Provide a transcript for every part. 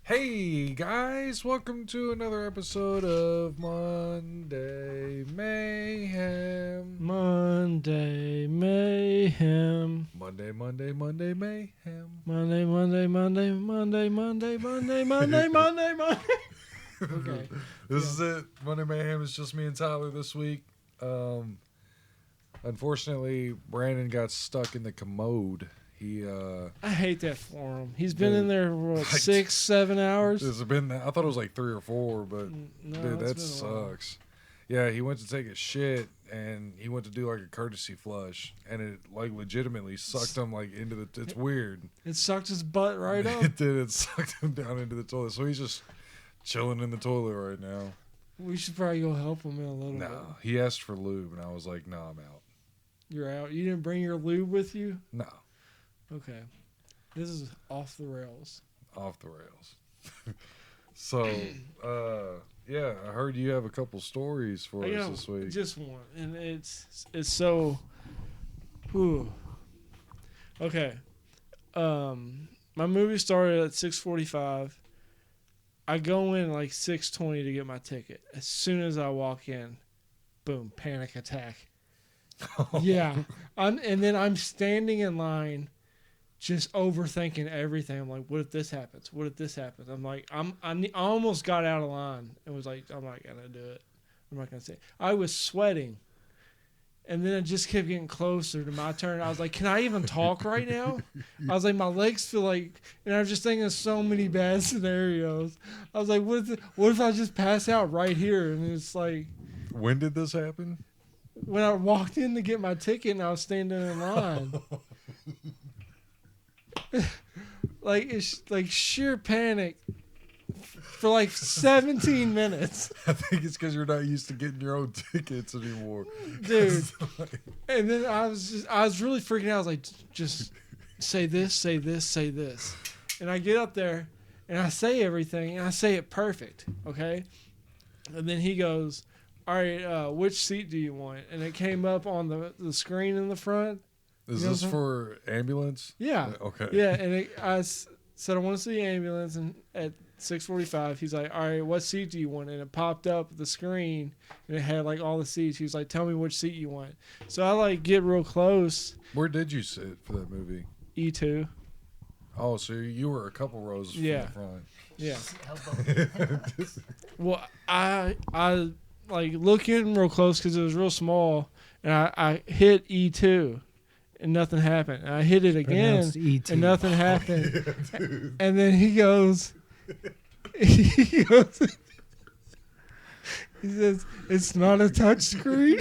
Hey guys, welcome to another episode of Monday Mayhem. Monday Mayhem. Monday Mayhem. Monday. Okay. This is it. Monday Mayhem is just me and Tyler this week. Unfortunately, Brandon got stuck in the commode. I hate that for him. He's been in there for what, 6-7 hours. It's been. I thought it was like 3 or 4, but No, dude, that sucks. Yeah, he went to take a shit and he went to do like a courtesy flush, and it like legitimately sucked him like into the. It's weird. It sucked his butt right up. It did. It sucked him down into the toilet. So he's just chilling in the toilet right now. We should probably go help him in a little bit. No, he asked for lube, and I was like, "No, I'm out." You're out. You didn't bring your lube with you? No, Okay. This is off the rails. off the rails. So, yeah, I heard you have a couple stories for I us got this week. just one, and it's so. Whew. Okay. My movie started at 6:45. I go in like 6:20 to get my ticket. As soon as I walk in, boom, panic attack. Yeah, and then I'm standing in line, just overthinking everything. I'm like, what if this happens? What if this happens? I'm like, I almost got out of line and was like, I'm not gonna do it. I'm not gonna say it. I was sweating, and then it just kept getting closer to my turn. I was like, can I even talk right now? I was like, my legs feel like, and I was just thinking of so many bad scenarios. I was like, what if I just pass out right here? And it's like, When did this happen? when I walked in to get my ticket and I was standing in line. Like, it's like sheer panic for like 17 minutes. I think it's because you're not used to getting your own tickets anymore, Dude. And then I was really freaking out. I was like, just say this, say this, say this. And I get up there and I say everything and I say it perfect. Okay. And then he goes, all right, which seat do you want? And it came up on the screen in the front. Is You know this what I'm for ambulance? Yeah. Okay. Yeah. And said, I want to see the ambulance. And at 6:45, he's like, all right, what seat do you want? And it popped up the screen and it had like all the seats. He was like, tell me which seat you want. So I like get real close. Where did you sit for that movie? E2. Oh, so you were a couple rows from Yeah. the front. Yeah. Well, I like look in real close because it was real small, and I hit E2, and nothing happened. And I hit it again, Pronounced E.T. and nothing happened. Yeah, dude. And then he goes, he says, "It's not a touch screen."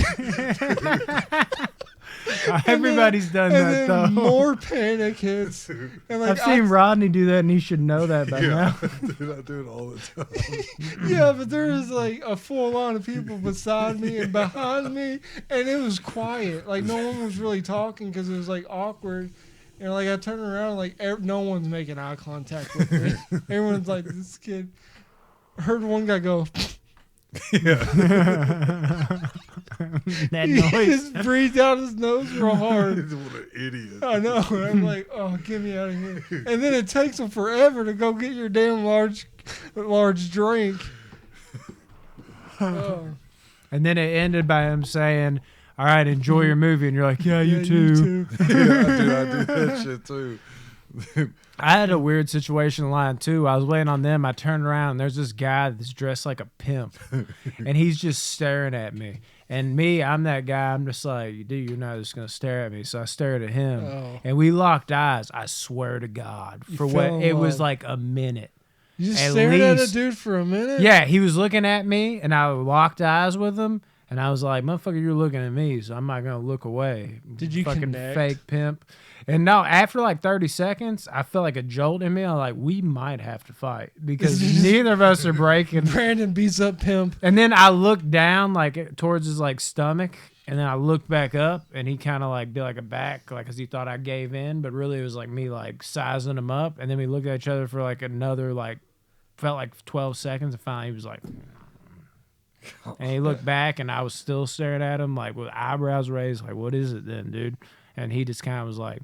Everybody's done and that, then though. more panic hits. And like, I've seen Rodney do that, and he should know that by now. Dude, I do it all the time. Yeah, but there was like a full line of people beside me and behind me, and it was quiet. Like no one was really talking because it was like awkward. And like I turned around, like no one's making eye contact with me. Everyone's like, this kid. I heard one guy go. Yeah. That He noise. just breathed out his nose real hard. What an idiot. I know. I'm like, oh, get me out of here. And then it takes them forever to go get your damn large drink. Oh. And then it ended by him saying, all right, enjoy your movie. And you're like, yeah, you Yeah, too. Yeah, I do that shit too. I had a weird situation in line, too. I was waiting on them. I turned around, and there's this guy that's dressed like a pimp. And he's just staring at me. And me, I'm that guy. I'm just like, dude, you're not just going to stare at me. So I stared at him. Oh. And we locked eyes, I swear to God. You For fell what? in It was love. like a minute. You just At stared at a least. dude for a minute? Yeah, he was looking at me, and I locked eyes with him, and I was like, motherfucker, you're looking at me, so I'm not going to look away. Did you fucking connect? fake pimp? And no, after like 30 seconds, I felt like a jolt in me. I was like, we might have to fight because neither of us are breaking. Brandon beats up pimp. And then I looked down like towards his like stomach, and then I looked back up, and he kind of like did like a back, like because he thought I gave in, but really it was like me like sizing him up. And then we looked at each other for like another like felt like 12 seconds, and finally he was like, and he looked back, and I was still staring at him like with eyebrows raised, like, what is it then, dude? And he just kind of was like,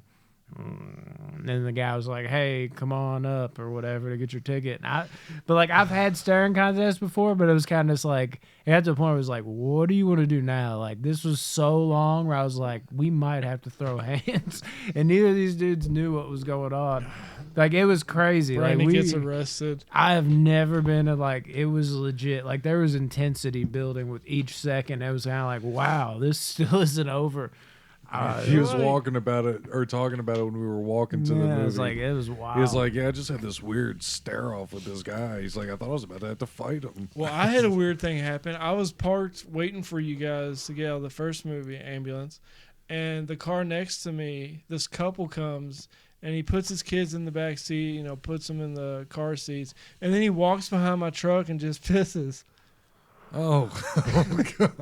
And then the guy was like, hey, come on up or whatever to get your ticket. But like I've had staring contests before, but it was kind of just like, it got to the point where it was like, what do you want to do now? Like this was so long where I was like, we might have to throw hands. And neither of these dudes knew what was going on. Like it was crazy. Brandon like gets arrested. I have never been to like, it was legit. Like there was intensity building with each second. It was kind of like, wow, this still isn't over. He was walking about it or talking about it when we were walking to the movie. It was like, it was wild. He was like, yeah, I just had this weird stare off with this guy. He's like, I thought I was about to have to fight him. Well, I had a weird thing happen. I was parked waiting for you guys to get out of the first movie, Ambulance, and the car next to me, this couple comes, and he puts his kids in the back seat, puts them in the car seats, and then he walks behind my truck and just pisses. Oh, God.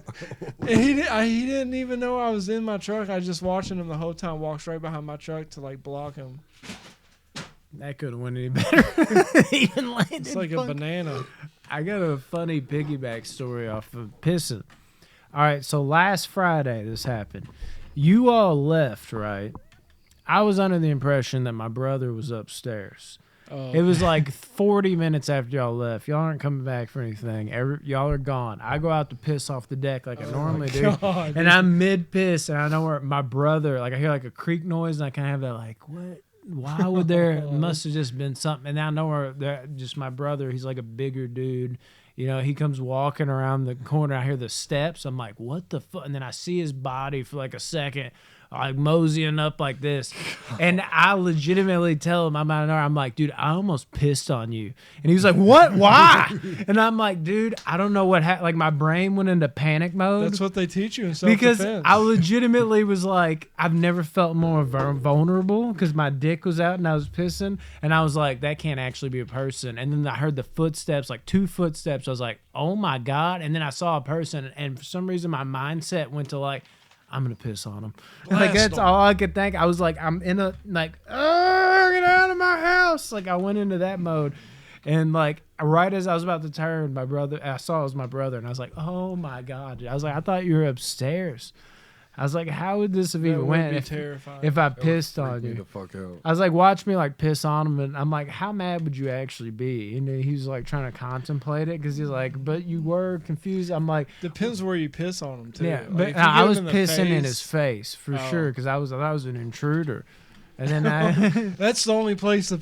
And he didn't even know I was in my truck. I was just watching him the whole time. Walks right behind my truck to like block him. That could have went any better. Even landed. It's like a banana. I got a funny piggyback story off of pissing. All right, so last Friday this happened. You all left, right? I was under the impression that my brother was upstairs. It was like 40 minutes after y'all left. Y'all aren't coming back for anything. Y'all are gone. I go out to piss off the deck like I normally do. God, and I'm mid-piss, and I know where my brother, like I hear like a creak noise, and I kind of have that like, what? Why would there? It must have just been something. And I know where just my brother, he's like a bigger dude. He comes walking around the corner. I hear the steps. I'm like, what the fuck? And then I see his body for like a second, like moseying up like this. And I legitimately tell him, I'm like, dude, I almost pissed on you. And he was like, what? Why? And I'm like, dude, I don't know what happened. Like my brain went into panic mode. That's what they teach you in self-defense. Because I legitimately was like, I've never felt more vulnerable because my dick was out and I was pissing. And I was like, that can't actually be a person. And then I heard the footsteps, like 2 footsteps. I was like, oh my God. And then I saw a person. And for some reason, my mindset went to like, I'm going to piss on him. Like, that's all I could think. I was like, I'm in a, like, oh, get out of my house. Like, I went into that mode. And, like, right as I was about to turn, I saw it was my brother. And I was like, oh, my God. I was like, I thought you were upstairs. I was like, how would this have even went if I pissed on you? The fuck out. I was like, watch me like piss on him, and I'm like, how mad would you actually be? And then he's like trying to contemplate it because he's like, but you were confused. I'm like, depends where you piss on him too. Yeah, like, but I was pissing in his face for sure because I was an intruder, and then that's the only place to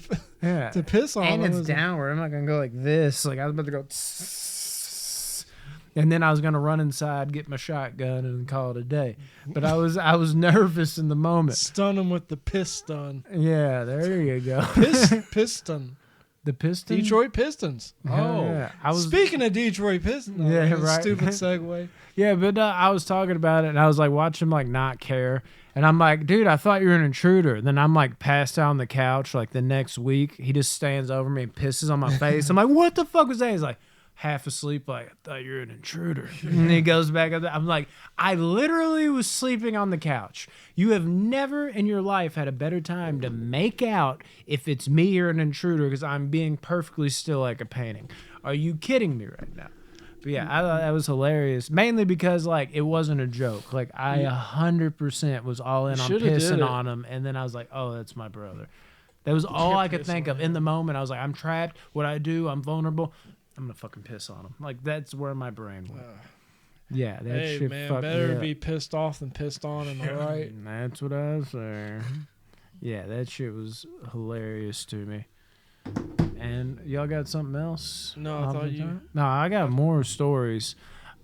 piss on. And him it's downward. I'm not gonna go like this. Like I was about to go. And then I was gonna run inside, get my shotgun, and call it a day. But I was nervous in the moment. Stun him with the piston. Yeah, there you go. Piston. The Pistons? Detroit Pistons. Oh, yeah. Speaking of Detroit Pistons. Yeah, right. Stupid segue. Yeah, but I was talking about it, and I was like, watch him like not care. And I'm like, dude, I thought you were an intruder. And then I'm like passed out on the couch like the next week. He just stands over me and pisses on my face. I'm like, what the fuck was that? He's like, half asleep, like, I thought you were an intruder. And he goes back up. I'm like, I literally was sleeping on the couch. You have never in your life had a better time to make out if it's me or an intruder because I'm being perfectly still like a painting. Are you kidding me right now? But yeah, I thought that was hilarious. Mainly because like it wasn't a joke. Like I 100% was all in on pissing on him, and then I was like, oh, that's my brother. That was all I could think of in the moment. I was like, I'm trapped. What I do? I'm vulnerable. I'm gonna fucking piss on him. Like that's where my brain went. Yeah, that shit fucked better me up. be pissed off than pissed on. Am I right? That's what I was saying. Yeah, that shit was hilarious to me. And y'all got something else? No, I thought you. No, I got more stories.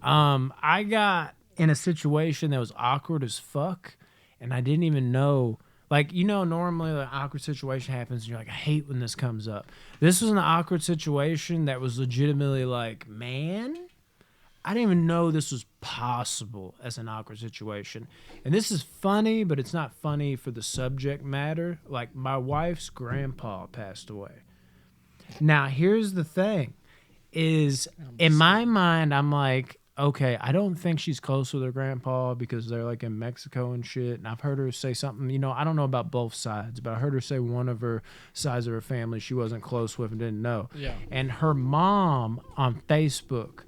I got in a situation that was awkward as fuck, and I didn't even know. Like, normally an awkward situation happens and you're like, I hate when this comes up. This was an awkward situation that was legitimately like, man, I didn't even know this was possible as an awkward situation. And this is funny, but it's not funny for the subject matter. Like, my wife's grandpa passed away. Now, here's the thing, is in my mind, I'm like, okay, I don't think she's close with her grandpa because they're like in Mexico and shit. And I've heard her say something, I don't know about both sides, but I heard her say one of her sides of her family she wasn't close with and didn't know. Yeah. And her mom on Facebook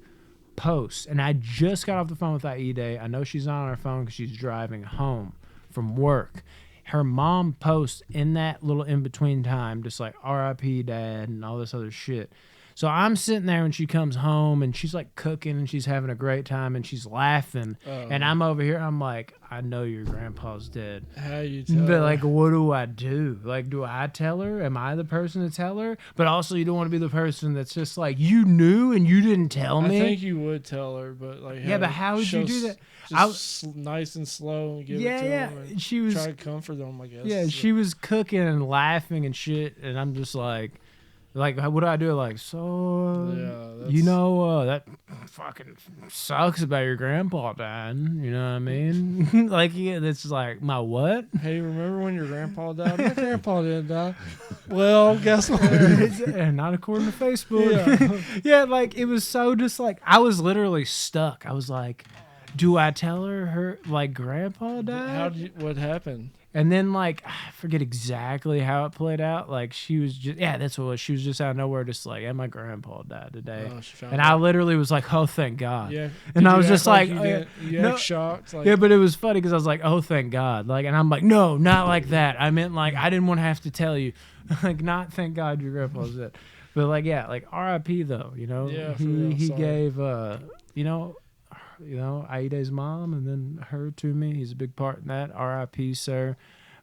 posts, and I just got off the phone with Aide. I know she's not on her phone because she's driving home from work. her mom posts in that little in between time, just like R.I.P. Dad and all this other shit. So I'm sitting there when she comes home and she's like cooking and she's having a great time and she's laughing. And I'm over here. I'm like, I know your grandpa's dead. How you tell But her? like, what do I do? Like, do I tell her? Am I the person to tell her? But also, you don't want to be the person that's just like, you knew and you didn't tell me. I think you would tell her, but like, Yeah, but how would you do that? Just nice and slow and give it to them. And she was try to comfort them, I guess. Yeah, she was cooking and laughing and shit, and I'm just like, what do I do? Like, so, that fucking sucks about your grandpa dying. You know what I mean? Like, yeah, that's like, my what? Hey, remember when your grandpa died? My grandpa didn't die. Well, guess what? Not according to Facebook. Yeah, like, it was so just like, I was literally stuck. I was like, do I tell her like grandpa died? What happened? And then like I forget exactly how it played out. Like she was just that's what it was. She was just out of nowhere, just like, my grandpa died today. And I literally was like, oh thank God. Yeah. And I was just like, you act shocked. Like, yeah, but it was funny because I was like, oh thank God. Like, and I'm like, no, not like that. I meant like I didn't want to have to tell you, like not thank God your grandpa's dead. But like like R.I.P. though, you know. Yeah, he gave Aide's mom and then her to me. He's a big part in that. R.I.P. sir.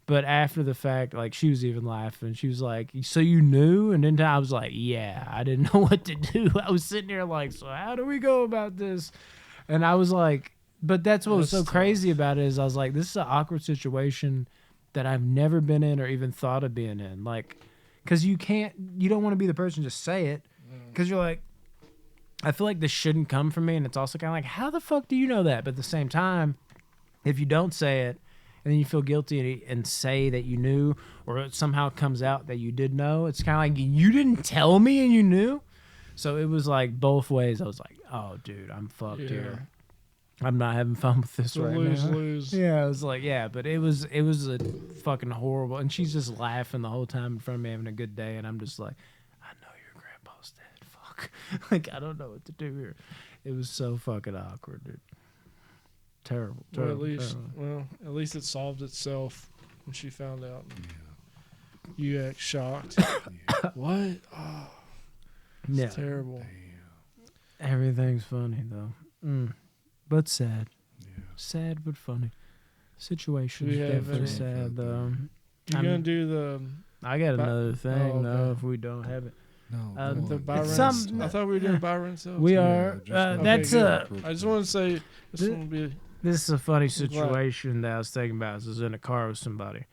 But after the fact, like she was even laughing. She was like, so you knew? And then I was like, yeah, I didn't know what to do. I was sitting there like, so how do we go about this? And I was like, but that's what was so crazy about it is I was like, this is an awkward situation that I've never been in or even thought of being in. Like, because you don't want to be the person to just say it because you're like, I feel like this shouldn't come from me, and it's also kind of like, how the fuck do you know that? But at the same time, if you don't say it, and then you feel guilty and say that you knew, or it somehow comes out that you did know, it's kind of like, you didn't tell me and you knew? So it was like both ways. I was like, oh, dude, I'm fucked here. I'm not having fun with this right now. Lose. Yeah, I was like, but it was a fucking horrible, and she's just laughing the whole time in front of me, having a good day, and I'm just like, like, I don't know what to do here. It was so fucking awkward, dude. Terrible. Well, at least it solved itself when she found out. Yeah. You act shocked. What? Oh, it's terrible. Damn. Everything's funny though, but sad. Yeah. Sad but funny. Situation is definitely sad though. You gonna do the? I got another thing though. If we don't have it. No, the Byron. I thought we were doing Byron Self. We are. That's I just want to say this one will be. This is a funny situation that I was thinking about. I was in a car with somebody,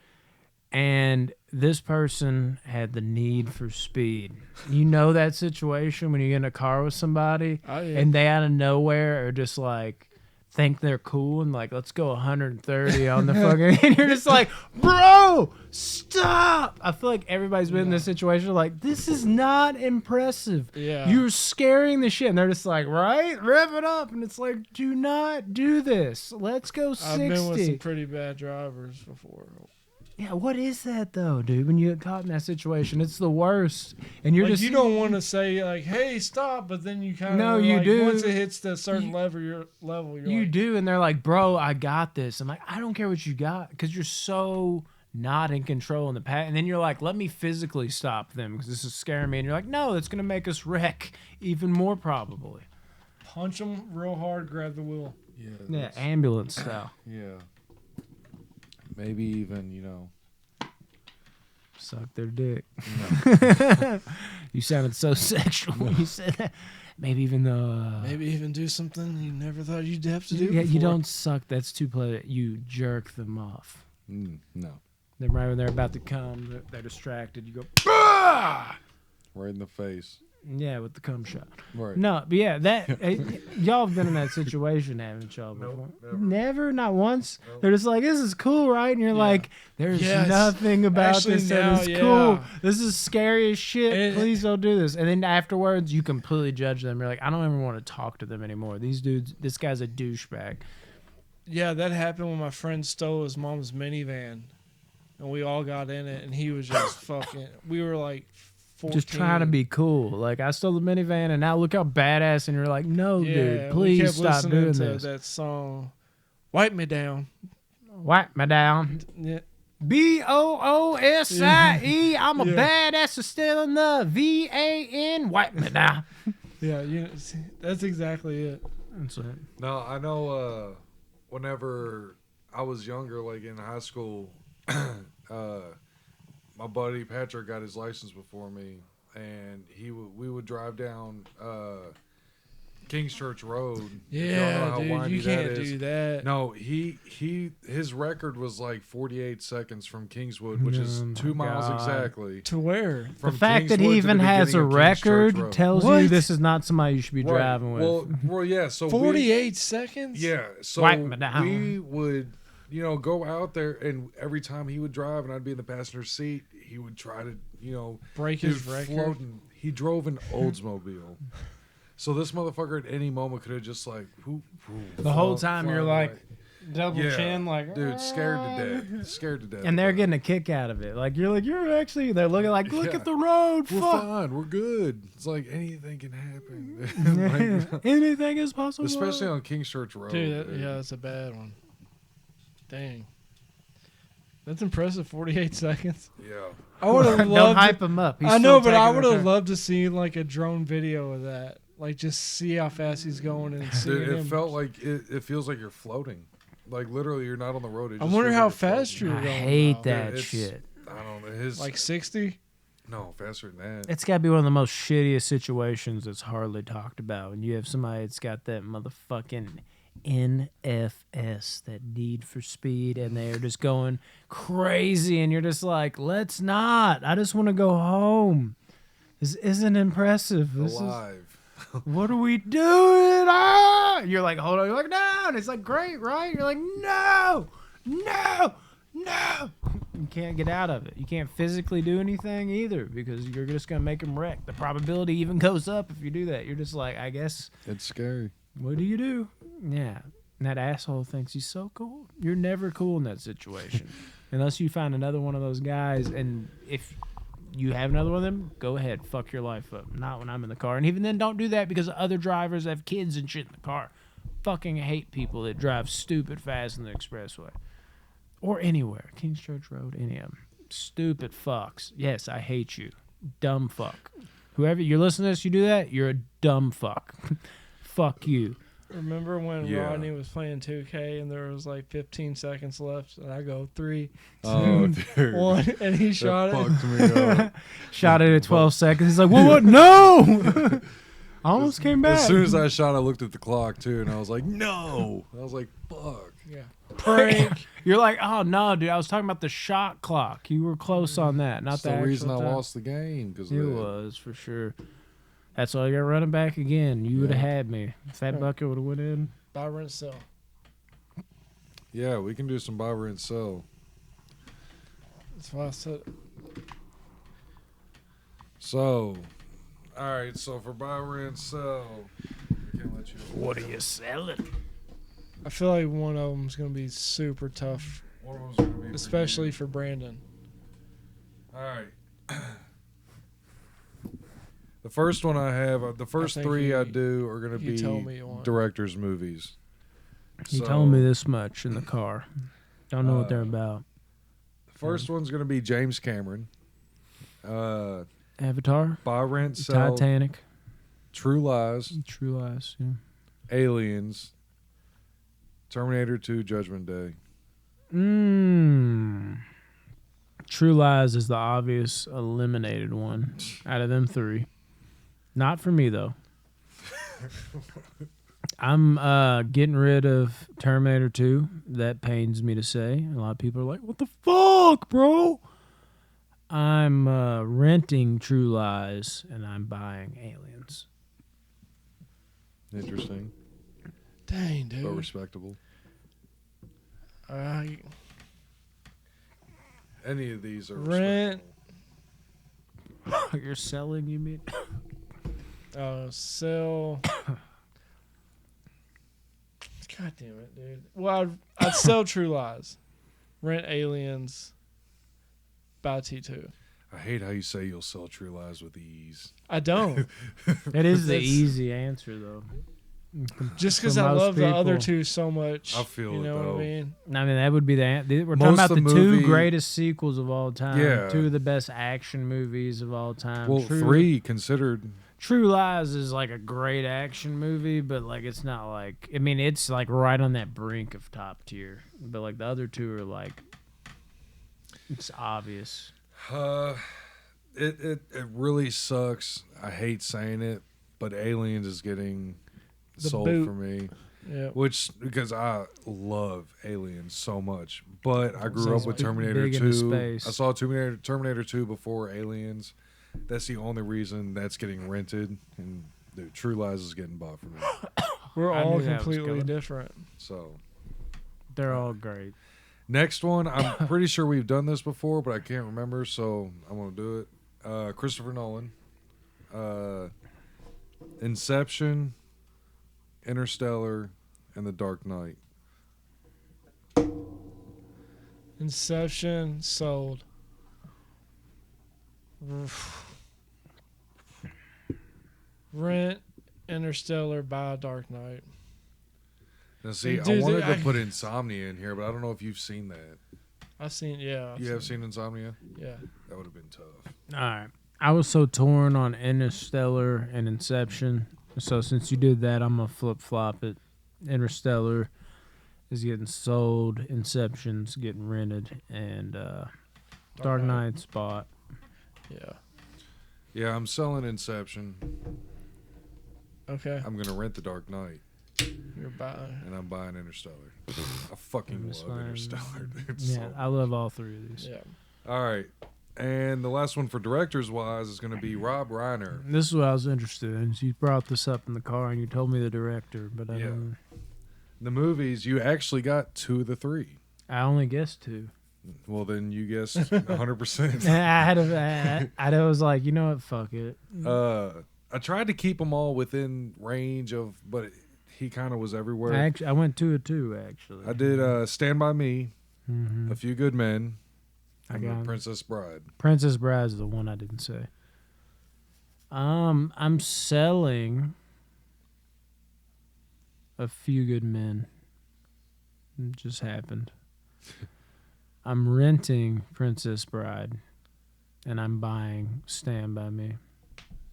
and this person had the need for speed. You know that situation when you get in a car with somebody, and they out of nowhere are just like, think they're cool and like, let's go 130 on the fucking, and you're just like, bro, stop. I feel like everybody's been in this situation like, this is not impressive. Yeah. You're scaring the shit. And they're just like, right? Rev it up. And it's like, do not do this. Let's go 60. I've been with some pretty bad drivers before. Yeah, what is that though, dude? When you get caught in that situation, it's the worst. And you're like, just, you don't want to say like, "Hey, stop," but then you kind of no, you like, do. Once it hits that certain level, you're you do, and they're like, "Bro, I got this." I'm like, "I don't care what you got," because you're so not in control in the past. And then you're like, "Let me physically stop them because this is scaring me." And you're like, "No, it's gonna make us wreck even more probably." Punch them real hard, grab the wheel. Yeah, ambulance style. Yeah. Maybe even, suck their dick. No. You sounded so sexual when you said that. Maybe even maybe even do something you never thought you'd have to do. Yeah, before. you don't suck. That's too polite. You jerk them off. No. Then right when they're about to come, they're distracted. You go, bah! Right in the face. Yeah, with the cum shot. Right. No, but yeah, y'all have been in that situation, haven't y'all? Before? Nope, never, not once. Nope. They're just like, this is cool, right? And you're like, there's nothing about actually this that is now, cool. yeah. This is scary as shit. Please don't do this. And then afterwards, you completely judge them. You're like, I don't even want to talk to them anymore. These dudes, this guy's a douchebag. Yeah, that happened when my friend stole his mom's minivan, and we all got in it, and he was just fucking. We were like 14. Just trying to be cool. Like, I stole the minivan, and now look how badass. And you're like, no, dude, please stop doing this. That song, "Wipe Me Down." Wipe me down. Yeah. BOOSIE. I'm a Yeah. badass still in the VAN. Wipe me now. Yeah, that's exactly it. That's it. No, I know. Whenever I was younger, like in high school, my buddy Patrick got his license before me, and we would drive down King's Church Road. If y'all know how Yeah, dude, windy you can't that is. do that. No, his record was like 48 seconds from Kingswood, which is Oh my 2 miles God. exactly. To where? The From fact that Kingswood he to even the has a beginning of King's Church record Road. tells you What? this is not somebody you should be driving with. Well, yeah. So 48 seconds? Yeah, so Wipe me down. we would, go out there, and every time he would drive, and I'd be in the passenger seat, he would try to, Break his record. He drove an Oldsmobile, so this motherfucker at any moment could have just like, The whole time flying you're away. like double Yeah, chin, like dude, scared to death, and they're bro. getting a kick out of it. Like you're actually they're looking like look Yeah. at the road. We're Fuck. fine, we're good. It's like anything can happen, like, Anything is possible. especially on King's Church Road. Dude, that's a bad one. Dang. That's impressive, 48 seconds. Yeah. I would have Don't loved hype him up. He's I know, still but I taking would a have turn. loved to see like a drone video of that. Like just see how fast he's going and see Dude, it him. felt like it feels like you're floating. Like literally, you're not on the road. It I just wonder feels how like you're fast floating. you're I going. hate now. that It's- shit. I don't know. His Like 60? no faster than that. It's got to be one of the most shittiest situations that's hardly talked about. When you have somebody that's got that motherfucking NFS, that need for speed, and they're just going crazy, and you're just like, let's not. I just want to go home. This isn't impressive. This Alive. what are we doing? Ah! You're like, hold on. You're like, no. And it's like, great, right? You're like, no. You can't get out of it. You can't physically do anything either because you're just going to make them wreck. The probability even goes up if you do that. You're just like, I guess, It's scary. what do you do? Yeah. And that asshole thinks he's so cool. You're never cool in that situation unless you find another one of those guys. And if you have another one of them, go ahead. Fuck your life up. Not when I'm in the car. And even then, don't do that because other drivers have kids and shit in the car. Fucking hate people that drive stupid fast in the expressway. Or anywhere. King's Church Road, any of them. Stupid fucks. Yes, I hate you. Dumb fuck. Whoever you're listening to this, you do that, you're a dumb fuck. Fuck you. Remember when Yeah. Rodney was playing 2K and there was like 15 seconds left and I go 3, 2, Oh, dude. 1 and he shot it. Fucked me up. Shot it at 12 seconds. He's like, what? No! I almost came back. As soon as I shot, I looked at the clock too, and I was like, "No!" I was like, "Fuck." Yeah. Prank. You're like, oh, no, dude. I was talking about the shot clock. You were close on that, not That's the the actual reason I time. lost the game because It was, for sure. That's why I got running back again. You would have had me. If that bucket would have went in. Buy, rent, sell. Yeah, we can do some buy, rent, sell. That's why I said So, all right. So for buy, rent, sell, I can't let you. What are you selling? I feel like one of them's going to be super tough, One of them's gonna be for especially you. for Brandon. All right. The first one I have, the first think three I you- do are going to you told me be you want. directors' movies. He So, told me this much in the car. Don't know what they're Uh, about. The first one's going to be James Cameron. Avatar, Buy, rent, sell, Titanic, True Lies, True Lies. Yeah. Aliens, Terminator 2, Judgment Day. True Lies is the obvious eliminated one out of them three. Not for me though. I'm getting rid of Terminator 2. That pains me to say. A lot of people are like, "What the fuck, bro?" I'm renting True Lies and I'm buying Aliens. Interesting, Dang, but dude. respectable. Any of these are Rent. respectable. You're selling, you mean? Sell. God damn it, dude. Well, I'd sell True Lies, rent Aliens, buy T2. I hate how you say you'll sell True Lies with ease. I don't. That is the That's- easy answer though. Just because For I most love the other people. two so much. I feel you it, know what though. I mean? I mean, that would be we're Most talking about of the the two movie- greatest sequels of all time. Yeah. Two of the best action movies of all time. Well, 3 considered. True Lies is like a great action movie, but like it's not like, I mean, it's like right on that brink of top tier. But like the other two are like, it's obvious. It really sucks. I hate saying it, but Aliens is getting The sold boot. for me. Yeah. Which, because I love Aliens so much, but I grew Sounds up with like Terminator big into 2. space. I saw Terminator 2 before Aliens. That's the only reason that's getting rented. And dude, True Lies is getting bought for me. We're I all knew that was completely coming. different. So, They're all great. next one, I'm pretty sure we've done this before, but I can't remember, so I'm going to do it. Christopher Nolan. Inception, Interstellar, and The Dark Knight. Inception sold. Rent, Interstellar, buy Dark Knight. Now, see, Dude, I wanted I- to put Insomnia in here, but I don't know if you've seen that. I've seen, yeah. You have seen Insomnia? Yeah. That would have been tough. All right. I was so torn on Interstellar and Inception. So since you did that, I'm going to flip-flop it. Interstellar is getting sold. Inception's getting rented. And Dark Knight's bought. Yeah. Yeah, I'm selling Inception. Okay. I'm going to rent The Dark Knight, You're buying. and I'm buying Interstellar. I fucking It's love fine. Interstellar. Dude. Yeah, So- I love all three of these. Yeah. All right. And the last one for directors-wise is going to be Rob Reiner. This is what I was interested in. You brought this up in the car and you told me the director, but I Yeah. don't. The movies, you actually got 2 of the 3. I only guessed 2. Well, then you guessed 100%. I was like, you know what? Fuck it. I tried to keep them all within range of, but he kind of was everywhere. I went 2 of 2 actually. I did Stand By Me, Mhm. A Few Good Men, I and got The it. Princess Bride. Princess Bride's the one I didn't say. I'm selling A Few Good Men. It just happened. I'm renting Princess Bride, and I'm buying Stand By Me.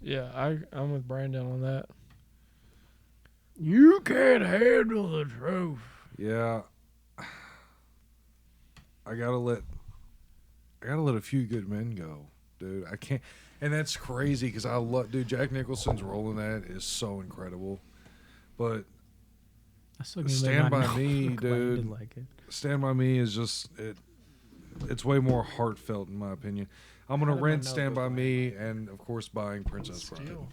Yeah, I'm with Brandon on that. You can't handle the truth. Yeah, I gotta let A Few Good Men go, dude. I can't, and that's crazy because I love, dude. Jack Nicholson's role in that is so incredible, but I still can't Stand believe I By know Me, Luke Wayne dude. did like it. Stand By Me is just it. It's way more heartfelt in my opinion. I'm gonna How did I rent know Stand Luke By Wayne Me and of course buying Princess Bride. Steal.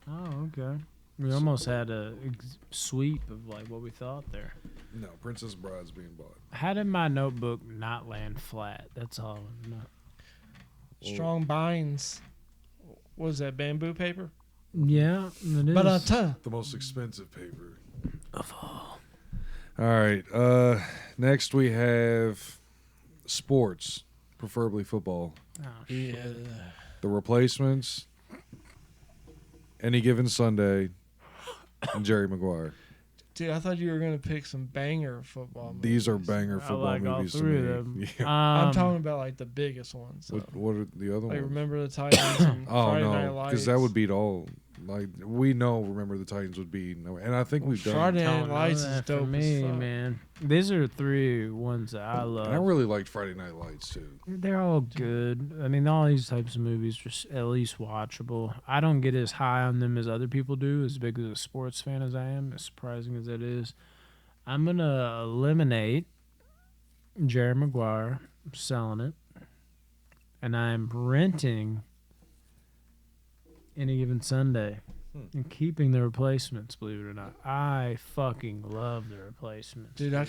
Oh, okay. We almost had a sweep of like what we thought there. No, Princess Bride's being bought. How did my notebook not land flat? That's all. No. Strong binds. What is that, bamboo paper? Yeah, it is. But The most expensive paper. Of all. All right. Next we have sports, preferably football. Oh, yeah. The Replacements, Any Given Sunday, and Jerry Maguire. Dude, I thought you were gonna pick some banger football movies. These are banger I football like all movies to three me. of them. Yeah. I'm talking about like the biggest ones. though. What are the other Like ones? Remember the Titans and Oh Friday Night no, Lights. because that would beat all. Like we know, Remember the Titans would beat, and I think we've done. Friday Night Don't know Lights is that dope for me, as fuck. man. These are 3 ones that I love. And I really liked Friday Night Lights too. They're all good. I mean, all these types of movies are at least watchable. I don't get as high on them as other people do, as big of a sports fan as I am, as surprising as that is. I'm going to eliminate Jerry Maguire. I'm selling it. And I'm renting Any Given Sunday. And keeping the Replacements, believe it or not. I fucking love the Replacements. Dude, I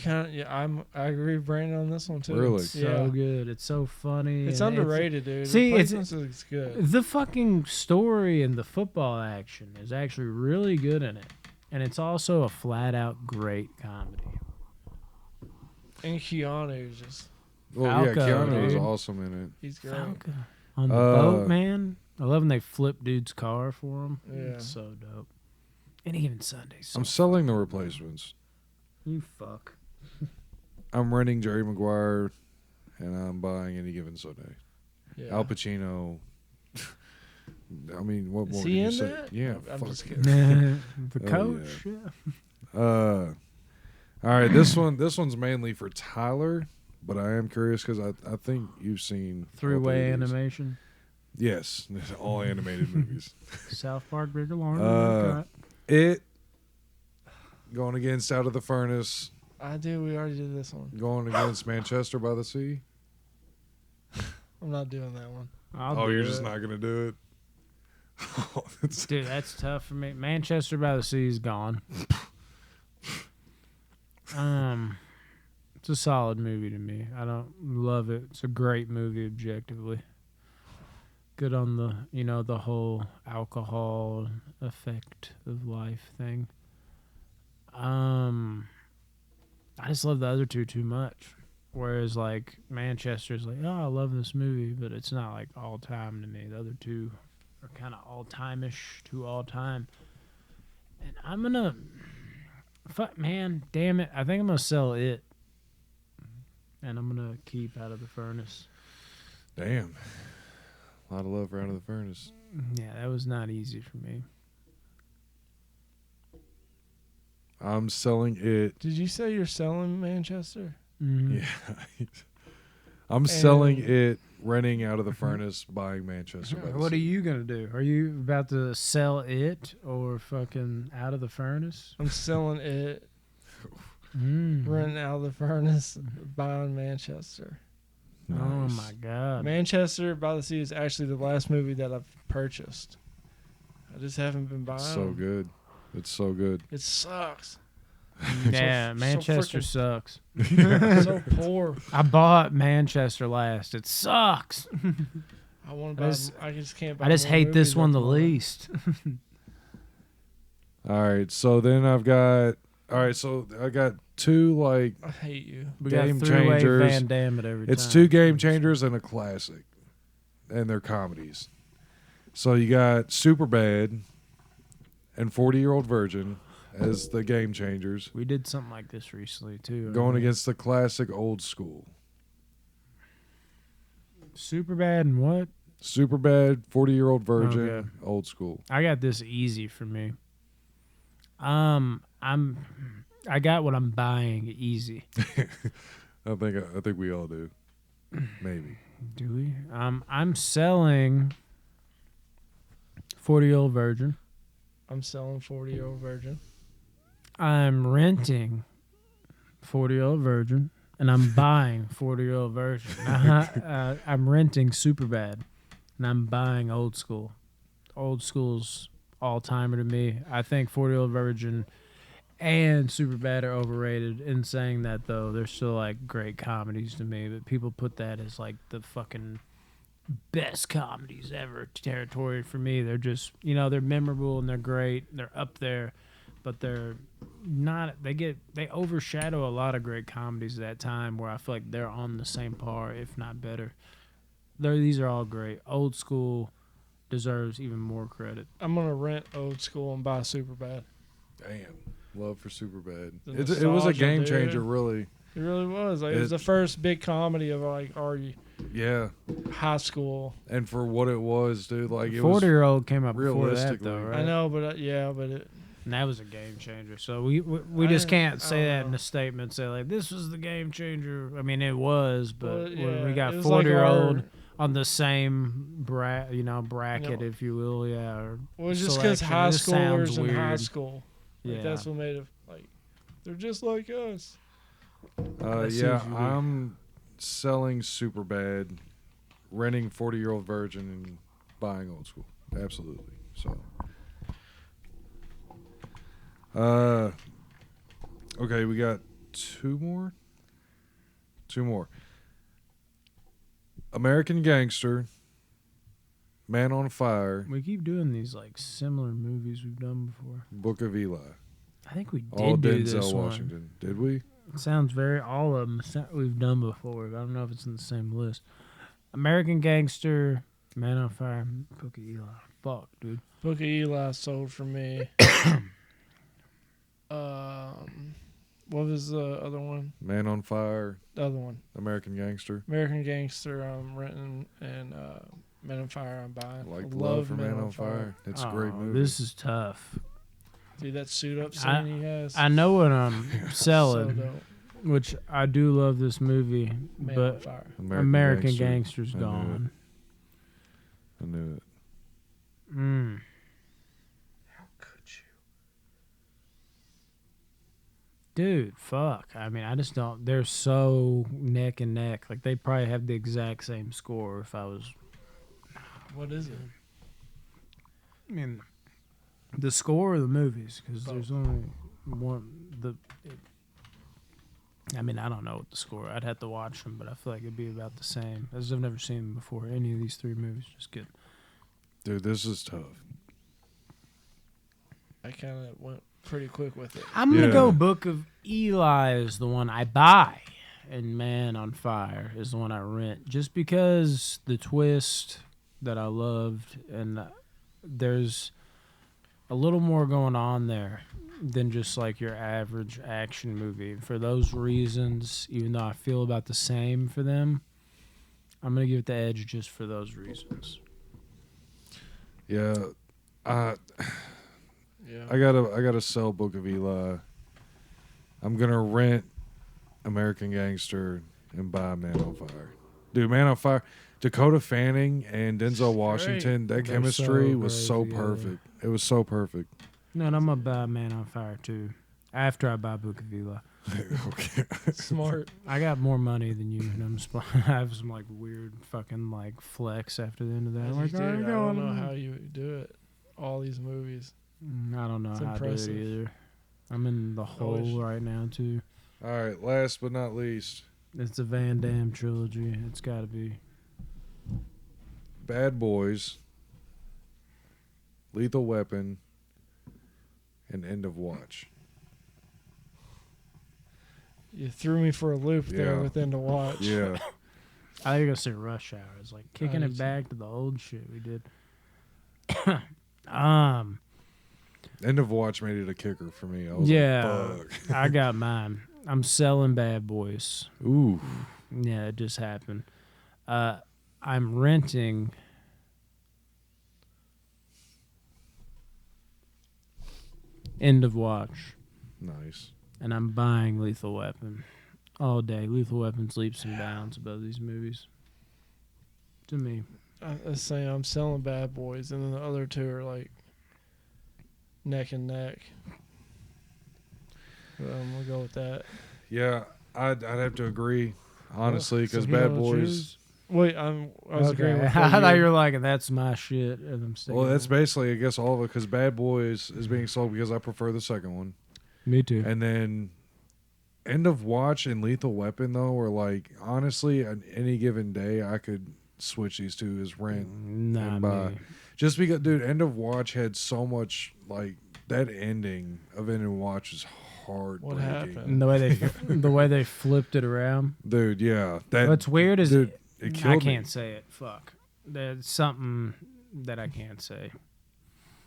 agree with Brandon on this one too. Really? So Yeah. good. It's so funny. It's and underrated, dude. See, it's- Replacements is good. The fucking story and the football action is actually really good in it. And it's also a flat out great comedy. And Keanu is just Well, yeah, Falco, Keanu was dude. awesome in it. he's great. Falco. On the Uh, boat, man. I love when they flip dude's car for him. Yeah. It's so dope. Any Given Sunday. I'm selling The Replacements. You fuck. I'm renting Jerry Maguire, and I'm buying Any Given Sunday. Yeah. Al Pacino. I mean, what Is more he can you in say? that? Yeah, I'm fuck. just kidding. The Oh, coach. yeah. All right, this one's mainly for Tyler, but I am curious because I think you've seen all three Three-way of these. animation. Yes, all animated movies. South Park, Bigger, Larger. It going against Out of the Furnace, I do. We already did this one. going against Manchester by the Sea. I'm not doing that one. I'll do You're it. just not gonna do it. Oh, that's- Dude, that's tough for me. Manchester by the Sea is gone. It's a solid movie to me. I don't love it. It's a great movie objectively. Good on the whole alcohol effect of life thing. I just love the other two too much. Whereas like Manchester's like, oh, I love this movie, but it's not like all time to me. The other two are kind of all time-ish to all time. And I'm gonna fuck, man, damn it. I think I'm gonna sell it, and I'm gonna keep Out of the Furnace. Damn. A lot of love for Out of the Furnace. Yeah, that was not easy for me. I'm selling it. Did you say you're selling Manchester? Mhm. Yeah. I'm selling it, renting Out of the Furnace, buying Manchester by the What are Sea. you gonna do? Are you about to sell it or fucking Out of the Furnace? I'm selling it, Mm. renting Out of the Furnace, buying Manchester. Oh Nice. my god. Manchester by the Sea is actually the last movie that I've purchased. I just haven't been buying. It's so them. good. It's so good. It sucks. Yeah, so Manchester freaking- sucks. So poor. I bought Manchester last. It sucks. I want I to buy. just- I just can't buy. I just more hate this movies one at the moment. least. All right, so then I got two like I hate you. We Game got three-way changers. Van Damme at every time. it's two game changers and a classic, and they're comedies. So you got Superbad and 40-Year-Old Virgin as the game changers, We did something like this recently too. going against the classic Old School. Super bad and what? Superbad, 40-Year-Old Virgin, Okay. Old School. I got this easy for me. I got what I'm buying easy. I think we all do. Maybe. Do we? I'm selling 40-Year-Old Virgin. I'm selling 40-Year-Old Virgin. I'm renting 40-Year-Old Virgin, and I'm buying 40-Year-Old Virgin. I'm renting Superbad, and I'm buying Old School. Old School's all-timer to me. I think 40-Year-Old Virgin and Superbad are overrated. In saying that, though, they're still, like, great comedies to me, but people put that as, like, the fucking best comedies ever territory for me. They're just, they're memorable and they're great. They're up there, but they're not. They overshadow a lot of great comedies at that time where I feel like they're on the same par, if not better. These are all great. Old School deserves even more credit. I'm gonna rent Old School and buy Superbad. Damn. Love for Superbad. The It was a nostalgia, game dude. changer, really. It really was. Like, it was the first big comedy of like our Yeah. high school. And for what it was, dude, like it 40-Year-Old came up before that, realistically- though, right? I know, but but it. And that was a game changer. So we just can't say I that don't in know. a statement. Say like this was the game changer. I mean, it was, but Well, yeah, we got it was like 40-Year-Old our- on the same bracket, No. if you will. Yeah. Or Well, it's just because selection. high This sounds schoolers in high weird. school. Like, Yeah. that's what made it like. They're just like us. I see yeah, what you do. I'm selling Superbad, renting 40-Year-Old Virgin, and buying Old School. Absolutely. So, okay, we got two more. American Gangster, Man on Fire, We keep doing these like similar movies we've done before. Book of Eli. I think we did All do this Denzel one. Washington. Did we? It sounds very all of them we've done before. But I don't know if it's in the same list. American Gangster, Man on Fire, Book of Eli. Fuck, dude. Book of Eli sold for me. What was the other one? Man on Fire, The other one. American Gangster. American Gangster, I'm renting, and Men on Fire, I'm buying. Like I Love for Man on Fire. It's a great movie. This is tough. Dude, that suit up scene he has. I know what I'm so selling, dope. which I do love this movie, Man on but Fire. American Gangster. Gangster's I knew gone. I knew it. How could you? Dude, fuck. I mean, I just don't. They're so neck and neck. Like, they probably have the exact same score if I was. What is it? I mean, the score of the movies, because there's only one. I mean, I don't know what the score. I'd have to watch them, but I feel like it'd be about the same. As I've never seen them before. Any of these three movies, just get. Dude, this is tough. I kind of went pretty quick with it. I'm gonna go Book of Eli is the one I buy, and Man on Fire is the one I rent, just because the twist that I loved, and there's a little more going on there than just like your average action movie. For those reasons, even though I feel about the same for them, I'm gonna give it the edge just for those reasons. Yeah. Yeah. I gotta sell Book of Eli. I'm gonna rent American Gangster and buy Man on Fire. Dude, Man on Fire, Dakota Fanning and Denzel Washington, that They're chemistry so was great so together. perfect. It was so perfect. No, and I'm gonna buy Man on Fire too. After I buy Book of Eli. Okay. Smart. I got more money than you, and I have some like weird fucking like flex after the end of that. As Like, you do. I go don't on. know how you do it. All these movies. I don't know It's how impressive. to do it either. I'm in the hole right now too. All right, last but not least, It's a Van Damme trilogy. It's got to be. Bad Boys, Lethal Weapon, and End of Watch. You threw me for a loop there Yeah. with End to Watch. Yeah. I think I gonna say Rush Hour. It's like kicking I it did back to the old shit we did. End of Watch made it a kicker for me. I was Yeah, like, fuck. I got mine. I'm selling Bad Boys. Ooh. Yeah, it just happened. I'm renting End of Watch, Nice. and I'm buying Lethal Weapon all day. Lethal Weapon's leaps and bounds above these movies. To me. I was saying I'm selling Bad Boys, and then the other two are like neck and neck. I'm gonna go with that. Yeah, I'd have to agree, honestly, So because you Bad don't Boys. choose? Wait, I was agreeing with I thought you. you were like, that's my shit. And I'm sticking Well, that's with basically, I guess, all of it, because Bad Boys is being sold because I prefer the second one. it. Me too. And then End of Watch and Lethal Weapon, though, are like, honestly, on any given day, I could switch these two as rent. Nah, and buy. me. Just because, dude, End of Watch had so much, like, that ending of End of Watch is heartbreaking. What happened? And the way they flipped it around. Dude, yeah. What's weird is dude, it killed I me. can't say it. Fuck. There's something that I can't say.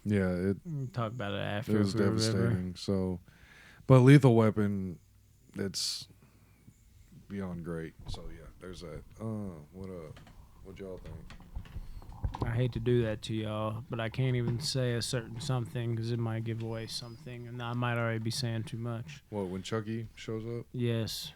Yeah, it Talk about it after. was if we remember. devastating. So, but Lethal Weapon, it's beyond great. So yeah, there's that. What up? What y'all think? I hate to do that to y'all, but I can't even say a certain something because it might give away something, and I might already be saying too much. What, when Chucky shows up? Yes.